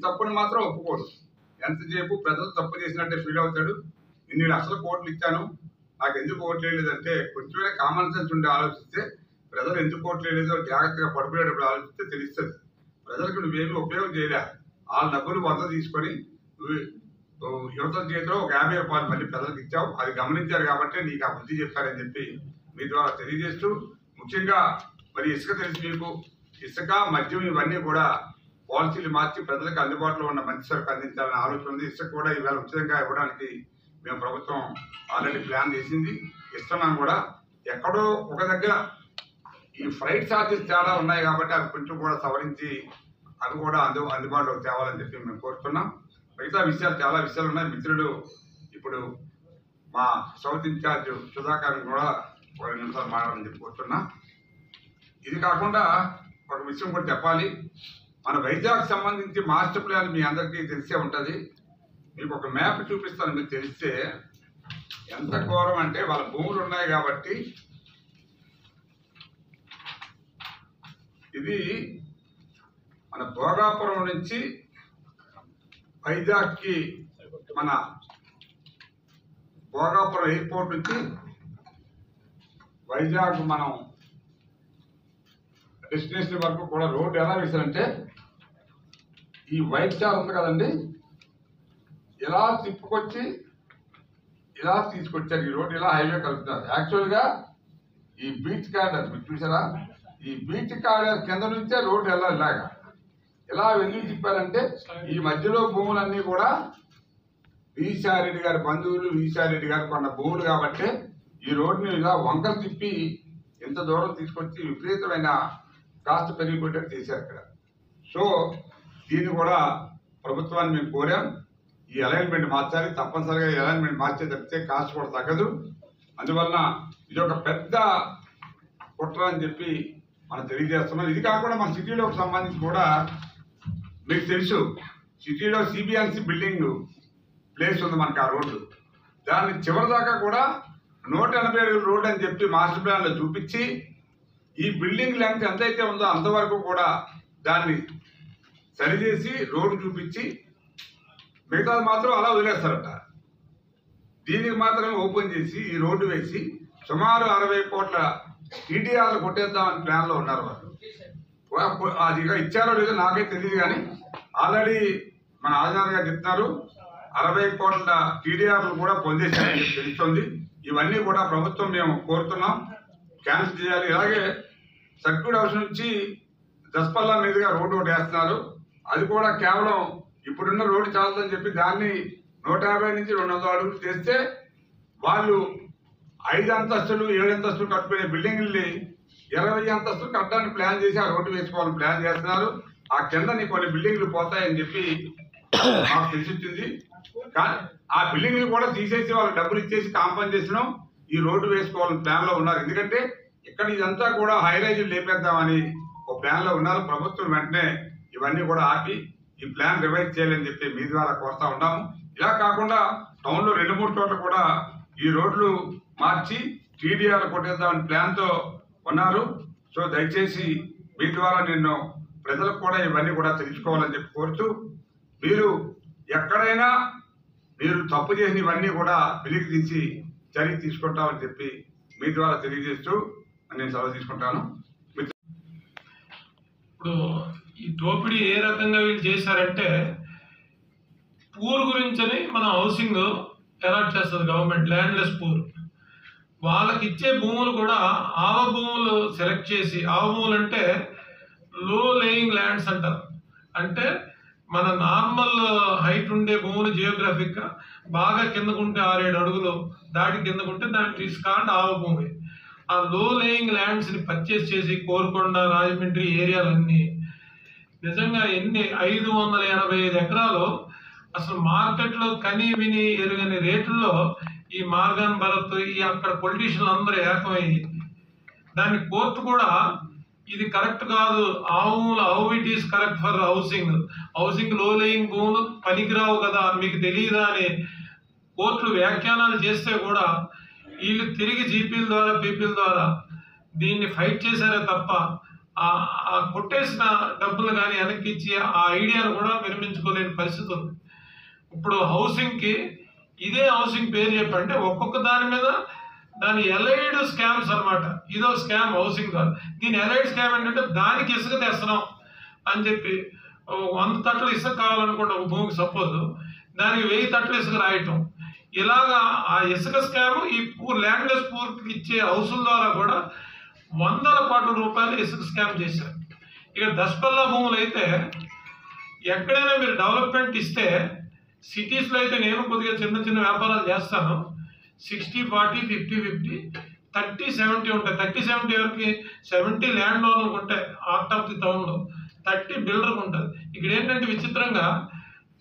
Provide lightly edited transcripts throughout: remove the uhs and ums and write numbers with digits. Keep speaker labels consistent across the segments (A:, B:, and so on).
A: తప్పుని మాత్రం ఒప్పుకోడు. ఎంతసేపు ప్రజలు తప్పు చేసినట్టే ఫీల్ అవుతాడు. ఇన్ని లక్షల కోట్లు ఇచ్చాను, నాకు ఎందుకు ఓట్లు వేయలేదంటే కొంచెమే కామన్ సెన్స్ ఉండి ఆలోచిస్తే ప్రజలు ఎందుకు ఓట్లు వేయలేదో జాగ్రత్తగా పడుకునేటప్పుడు ఆలోచిస్తే తెలుస్తుంది. ప్రజలకు నువ్వేమీ ఉపయోగం చేయలే. వాళ్ళ డబ్బులు 100 తీసుకొని యువత చేతిలో ఒక 50 రూపాయలు మళ్ళీ ప్రజలకు ఇచ్చావు. అది గమనించారు కాబట్టి నీకు ఆ బుద్ధి చెప్పారని చెప్పి మీ ద్వారా తెలియజేస్తూ, ముఖ్యంగా మరి ఇసుక తెలిసి మీకు ఇసుక మద్యం ఇవన్నీ కూడా పాలసీలు మార్చి ప్రజలకు అందుబాటులో ఉన్న మంచి సరుకు అందించాలనే ఆలోచన ఉంది. ఇసుక కూడా ఇవాళ ఉచితంగా ఇవ్వడానికి మేము ప్రభుత్వం ఆల్రెడీ ప్లాన్ చేసింది, ఇస్తున్నాం కూడా. ఎక్కడో ఒక దగ్గర ఈ ఫ్రైట్ ఛార్జెస్ చాలా ఉన్నాయి కాబట్టి అవి కొంచెం కూడా సవరించి అవి కూడా అందుబాటులోకి తేవాలని చెప్పి మేము కోరుతున్నాం. మిగతా విషయాలు చాలా విషయాలు ఉన్నాయి. మిత్రుడు ఇప్పుడు మా సౌత్ ఇన్ఛార్జ్ సుధాకర్ కూడా 2 నిమిషాలు మాట్లాడాలని చెప్పి కోరుతున్నా. ఇది కాకుండా ఒక విషయం కూడా చెప్పాలి. మన వైజాగ్ సంబంధించి మాస్టర్ ప్లాన్ మీ అందరికీ తెలిసే ఉంటుంది. మీకు ఒక మ్యాప్ చూపిస్తాను, మీకు తెలిస్తే ఎంత ఘోరం అంటే వాళ్ళ భూములు ఉన్నాయి కాబట్టి. ఇది మన భోగాపురం నుంచి వైజాగ్కి, మన భోగాపురం ఎయిర్పోర్ట్ నుంచి వైజాగ్ మనం డెస్టినేషన్ వరకు కూడా రోడ్డు ఎలా వేశారంటే ఈ వైట్ స్టార్ ఉంది కదండి, ఇలా తిప్పుకొచ్చి ఇలా తీసుకొచ్చారు. ఈ రోడ్డు ఇలా హైవే కలుపుతున్నారు. యాక్చువల్గా ఈ బీచ్ కారిడార్ మీరు చూసారా, ఈ బీచ్ కారిడార్ కింద నుంచే రోడ్డు ఇలా వెళ్ళి తిప్పారంటే ఈ మధ్యలో భూములన్నీ కూడా వీసారెడ్డి గారి బంధువులు, వీసారెడ్డి గారు కొన్న భూములు కాబట్టి ఈ రోడ్డుని ఇలా వంకలు తిప్పి ఇంత దూరం తీసుకొచ్చి విపరీతమైన కాస్ట్ పెరిగిపోయేటట్టు చేశారు ఇక్కడ. సో దీన్ని కూడా ప్రభుత్వాన్ని మేము కోరాం, ఈ అలైన్మెంట్ మార్చాలి, తప్పనిసరిగా ఈ అలైన్మెంట్ మార్చే తప్పితే కాస్ట్ కూడా తగ్గదు. అందువలన ఇది ఒక పెద్ద కుట్ర అని చెప్పి మనం తెలియజేస్తున్నాం. ఇది కాకుండా మన సిటీలోకి సంబంధించి కూడా మీకు తెలుసు, సిటీలో సిబిఎన్సి బిల్డింగ్ ప్లేస్ ఉంది మనకు. ఆ రోడ్డు దాన్ని చివరి దాకా కూడా 180 అడుగుల రోడ్డు అని చెప్పి మాస్టర్ ప్లాన్లో చూపించి ఈ బిల్డింగ్ లెంగ్త్ ఎంతైతే ఉందో అంతవరకు కూడా దాన్ని సరిచేసి రోడ్డు చూపించి మిగతాది మాత్రం అలా వదిలేస్తారట. దీనికి మాత్రం ఓపెన్ చేసి ఈ రోడ్డు వేసి సుమారు 60 కోట్ల టీడీఆర్లు కొట్టేద్దామని ప్లాన్లో ఉన్నారు వాళ్ళు. అది ఇచ్చారో లేదో నాకైతే తెలియదు, కానీ ఆల్రెడీ మన ఆదినాథ్ గారు చెప్తున్నారు 60 కోట్ల టీడీఆర్లు కూడా పొందేశారని చెప్పి తెలుస్తుంది. ఇవన్నీ కూడా ప్రభుత్వం మేము కోరుతున్నాం క్యాన్సిల్ చేయాలి. అలాగే సర్క్యూట్ హౌస్ నుంచి దసపల్లా మీదుగా రోడ్డు ఒకటి వేస్తున్నారు. అది కూడా కేవలం ఇప్పుడున్న రోడ్డు చాలుదని చెప్పి దాన్ని 150 నుంచి 200 అడుగులు చేస్తే వాళ్ళు 5 అంతస్తులు 7 అంతస్తులు కట్టుకునే బిల్డింగ్ని 20 అంతస్తులు కట్టడానికి ప్లాన్ చేసి ఆ రోడ్డు వేసుకోవాలని ప్లాన్ చేస్తున్నారు. ఆ కిందని కొన్ని బిల్డింగ్లు పోతాయని చెప్పి మాకు తెలిసింది. కానీ ఆ బిల్డింగ్లు కూడా తీసేసి వాళ్ళకి డబ్బులు ఇచ్చేసి కాంపన్సేషన్ ఈ రోడ్డు వేసుకోవాలని ప్లాన్లో ఉన్నారు. ఎందుకంటే ఇక్కడ ఇదంతా కూడా హైరైజులు లేపేద్దామని ఒక ప్లాన్లో ఉన్నారు. ప్రభుత్వం వెంటనే ఇవన్నీ కూడా ఆపి ఈ ప్లాన్ రివైజ్ చేయాలని చెప్పి మీ ద్వారా కోరుతా ఉన్నాము. ఇలా కాకుండా టౌన్లో 2-3 చోట్ల కూడా ఈ రోడ్లు మార్చి టీడీఆర్ కొట్టేద్దామని ప్లాన్తో ఉన్నారు. సో దయచేసి మీ ద్వారా నేను ప్రజలకు కూడా ఇవన్నీ కూడా తెలుసుకోవాలని చెప్పి కోరుతూ, మీరు ఎక్కడైనా మీరు తప్పు చేసిన ఇవన్నీ కూడా వెలికి తీసి చర్య తీసుకుంటామని చెప్పి మీ ద్వారా తెలియజేస్తూ నేను సెలవు తీసుకుంటాను.
B: ఇప్పుడు ఈ దోపిడీ ఏ రకంగా వీళ్ళు చేశారంటే, పూర్ గురించని మన హౌసింగ్ అలాట్ చేస్తుంది గవర్నమెంట్, ల్యాండ్లెస్ పూర్. వాళ్ళకి ఇచ్చే భూములు కూడా ఆవ భూములు సెలెక్ట్ చేసి, ఆవ భూములు అంటే లో లేయింగ్ ల్యాండ్స్ అంటారు. అంటే మన నార్మల్ హైట్ ఉండే భూములు జియోగ్రఫిక్గా బాగా కిందకుంటే 6-7 అడుగులు దాటి కిందకుంటే దాన్ని తీసుకాండి ఆవ భూమి. ఆ లో లేయింగ్ ల్యాండ్స్ని పర్చేస్ చేసి కోరుకొండ, రాజమండ్రి ఏరియాలన్నీ నిజంగా 585 ఎకరాలు అసలు మార్కెట్లో కని విని ఎరుగని రేట్లలో ఈ మార్గాన్ భరత్ ఈ అక్కడ పొలిటీషియన్లు అందరూ ఏకమయ్యి దాన్ని కోర్టు కూడా ఇది కరెక్ట్ కాదు, how it is correct for housing లో లేయింగ్ భూములు పనికిరావు కదా, మీకు తెలియదా అని కోర్టులు వ్యాఖ్యానాలు చేస్తే కూడా వీళ్ళు తిరిగి జీపీల ద్వారా పీపీల ద్వారా దీన్ని ఫైట్ చేశారే తప్ప ఆ కొట్టేసిన డబ్బులు కానీ వెనక్కి ఇచ్చి ఆ ఐడియాను కూడా విరమించుకోలేని పరిస్థితి ఉంది. ఇప్పుడు హౌసింగ్కి ఇదే హౌసింగ్ పేరు చెప్పంటే ఒక్కొక్క దాని మీద దాని ఎలైడ్ స్కామ్స్ అనమాట. ఇదో స్కామ్ హౌసింగ్ కాదు. దీని ఎలైడ్ స్కామ్ ఏంటంటే దానికి ఇసుక తెస్తున్నాం అని చెప్పి 100 తట్లు ఇసుక కావాలనుకోండి ఒక భూమికి సపోజ్, దానికి 1000 తట్లు ఇసుక రాయటం. ఇలాగా ఆ ఇసుక స్కామ్ ఈ ల్యాండ్లెస్ పూర్కి ఇచ్చే హౌసుల ద్వారా కూడా వందల కోట్ల రూపాయలు ఇసుక స్కామ్ చేశారు. ఇక దశపల్లా భూములు అయితే ఎక్కడైనా మీరు డెవలప్మెంట్ ఇస్తే, సిటీస్లో అయితే నేను కొద్దిగా చిన్న చిన్న వ్యాపారాలు చేస్తాను, 60-40, 50-50, 30-70 ఉంటాయి. 30-70 వరకు 70 ల్యాండ్ ఓనర్లకు ఉంటాయి హార్ట్ ఆఫ్ ది టౌన్లో, 30 బిల్డర్కి ఉంటుంది. ఇక్కడ ఏంటంటే విచిత్రంగా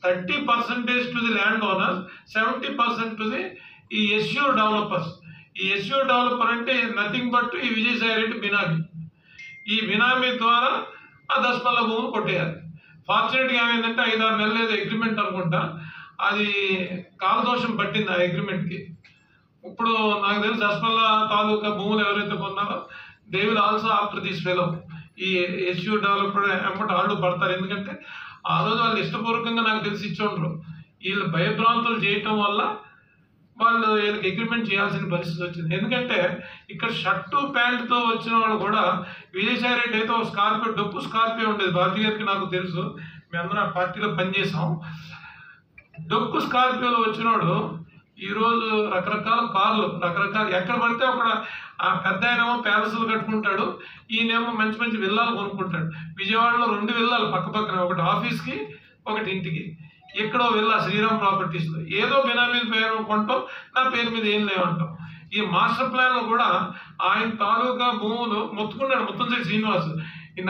B: 30% to the land owner, 70% to the ఈ ఎస్యూర్ డెవలపర్స్. ఈ ఎస్యూర్ డెవలపర్ అంటే నథింగ్ బట్ ఈ విజయసాయి రెడ్డి బినామీ. ఈ బినామీ ద్వారా ఆ దశపల్లా భూములు కొట్టేయాలి. ఫార్చునేట్గా ఏమైందంటే 5-6 నెలలు ఏదో అగ్రిమెంట్ అనుకుంటా, అది కాలదోషం పట్టింది ఆ అగ్రిమెంట్కి. ఇప్పుడు నాకు తెలిసి దశపల్లా తాలూకా భూములు ఎవరైతే కొన్నారో they will also after this fellow ఈ ఎస్యూ డెవలపర్ ఎమ్మటి వాళ్ళు పడతారు. ఎందుకంటే ఆ రోజు వాళ్ళు ఇష్టపూర్వకంగా నాకు తెలిసి ఇచ్చుండ్రు. వీళ్ళు భయభ్రాంతులు చేయటం వల్ల వాళ్ళు వీళ్ళకి అగ్రిమెంట్ చేయాల్సిన పరిస్థితి వచ్చింది. ఎందుకంటే ఇక్కడ షర్టు ప్యాంటుతో వచ్చిన వాళ్ళు కూడా, విజయసాయి రెడ్డి అయితే ఒక స్కార్పియో, డొక్కు స్కార్పియో ఉండేది, భారతి గారికి నాకు తెలుసు, మేమందరం ఆ పార్టీలో పనిచేసాం. డొక్కు స్కార్పియోలో వచ్చినోడు ఈరోజు రకరకాల కార్లు, రకరకాల ఎక్కడ పడితే అక్కడ ఆ పెద్ద ఆయనేమో ప్యాలెస్లు కట్టుకుంటాడు, ఈయనేమో మంచి మంచి విల్లాలు కొనుక్కుంటాడు. విజయవాడలో 2 విల్లాలు పక్క పక్కన, ఒకటి ఆఫీస్కి ఒకటి ఇంటికి. ఎక్కడో విల్లా శ్రీరామ్ ప్రాపర్టీస్లో ఏదో బినామీ పేరు కొంటాం, నా పేరు మీద ఏం లేవంటాం. ఈ మాస్టర్ ప్లాన్లో కూడా ఆయన తాలూకా భూములు మొత్తుకున్నాడు ముత్తంశెట్టి శ్రీనివాస్.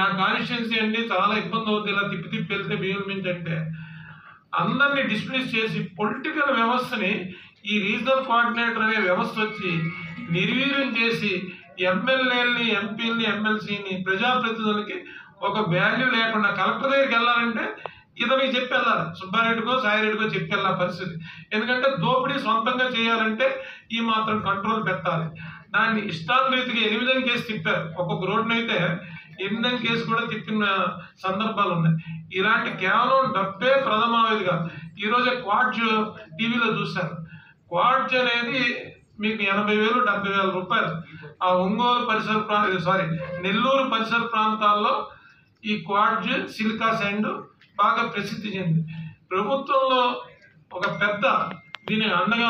B: నా కాన్స్టిట్యున్సీ అండి చాలా ఇబ్బంది అవుతుంది, ఇలా తిప్పి తిప్పి వెళ్తే బియ్యం మించి అంటే అందరినీ డిస్మిస్ చేసి పొలిటికల్ వ్యవస్థని, ఈ రీజనల్ కోఆర్డినేటర్ అనే వ్యవస్థ వచ్చి నిర్వీర్యం చేసి ఎమ్మెల్యేలని, ఎంపీలని, ఎమ్మెల్సీని, ప్రజాప్రతినిధులకి ఒక వాల్యూ లేకుండా కలెక్టర్ దగ్గరికి వెళ్ళాలంటే ఇతనికి చెప్పి వెళ్ళాలి, సుబ్బారెడ్డికో సాయిరెడ్డికో చెప్పి వెళ్ళా పరిస్థితి. ఎందుకంటే దోపిడీ సొంతంగా చేయాలంటే ఈ మాత్రం కంట్రోల్ పెట్టాలి. దాన్ని ఇష్టానురీతిగా 8 కేసు తిప్పారు. ఒక్కొక్క రోడ్డును అయితే 8 కేసు కూడా తిప్పిన సందర్భాలు ఉన్నాయి. ఇలాంటి కేవలం డబ్బే ప్రథమావిధిగా. ఈరోజే క్వాడ్జ్ టీవీలో చూశాను. క్వాడ్జ్ అనేది మీకు 80,000, 70,000 రూపాయలు. ఆ ఒంగోలు పరిసర నెల్లూరు పరిసర ప్రాంతాల్లో ఈ క్వాడ్జ్ సిలికా శాండ్ బాగా ప్రసిద్ధి చెందింది. ప్రభుత్వంలో ఒక పెద్ద దీనికి అండగా